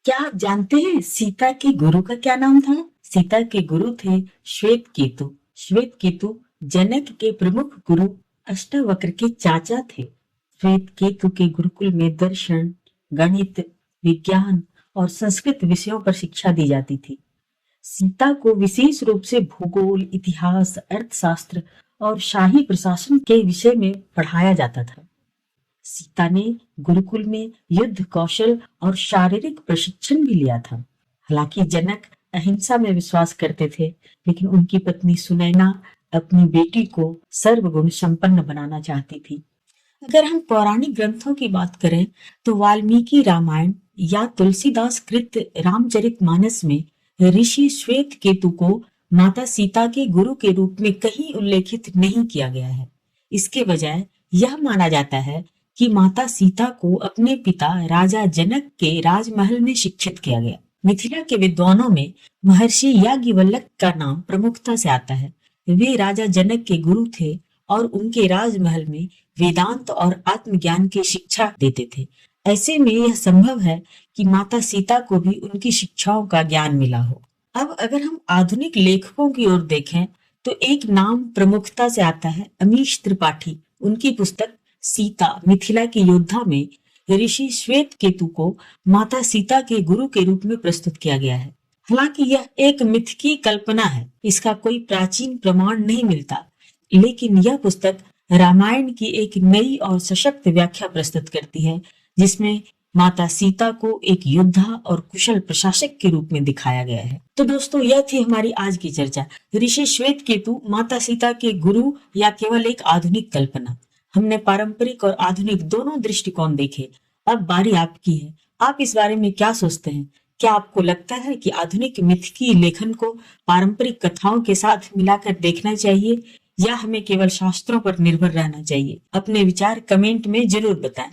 क्या आप जानते हैं सीता के गुरु का क्या नाम था? सीता के गुरु थे श्वेत केतु। श्वेत केतु जनक के प्रमुख गुरु अष्टावक्र के चाचा थे। श्वेत केतु के गुरुकुल में दर्शन, गणित, विज्ञान और संस्कृत विषयों पर शिक्षा दी जाती थी। सीता को विशेष रूप से भूगोल, इतिहास, अर्थशास्त्र और शाही प्रशासन के विषय में पढ़ाया जाता था। सीता ने गुरुकुल में युद्ध कौशल और शारीरिक प्रशिक्षण भी लिया था। हालांकि जनक अहिंसा में विश्वास करते थे, लेकिन उनकी पत्नी सुनैना अपनी बेटी को सर्वगुण संपन्न बनाना चाहती थी। अगर हम पौराणिक ग्रंथों की बात करें, तो वाल्मीकि रामायण या तुलसीदास कृत रामचरितमानस में ऋषि श्वेत केतु को माता सीता के गुरु के रूप में कहीं उल्लेखित नहीं किया गया है। इसके बजाय यह माना जाता है कि माता सीता को अपने पिता राजा जनक के राजमहल में शिक्षित किया गया। मिथिला के विद्वानों में महर्षि याज्ञवल्क्य का नाम प्रमुखता से आता है। वे राजा जनक के गुरु थे और उनके राजमहल में वेदांत और आत्मज्ञान की शिक्षा देते थे। ऐसे में यह संभव है कि माता सीता को भी उनकी शिक्षाओं का ज्ञान मिला हो। अब अगर हम आधुनिक लेखकों की ओर देखें, तो एक नाम प्रमुखता से आता है अमीश त्रिपाठी। उनकी पुस्तक सीता मिथिला की योद्धा में ऋषि श्वेत केतु को माता सीता के गुरु के रूप में प्रस्तुत किया गया है। हालांकि यह एक मिथ की कल्पना है, इसका कोई प्राचीन प्रमाण नहीं मिलता, लेकिन यह पुस्तक रामायण की एक नई और सशक्त व्याख्या प्रस्तुत करती है, जिसमें माता सीता को एक योद्धा और कुशल प्रशासक के रूप में दिखाया गया है। तो दोस्तों, यह थी हमारी आज की चर्चा। ऋषि श्वेत केतु माता सीता के गुरु या केवल एक आधुनिक कल्पना। हमने पारंपरिक और आधुनिक दोनों दृष्टिकोण देखे। अब बारी आपकी है। आप इस बारे में क्या सोचते हैं? क्या आपको लगता है कि आधुनिक मिथ की लेखन को पारंपरिक कथाओं के साथ मिलाकर देखना चाहिए, या हमें केवल शास्त्रों पर निर्भर रहना चाहिए? अपने विचार कमेंट में जरूर बताएं।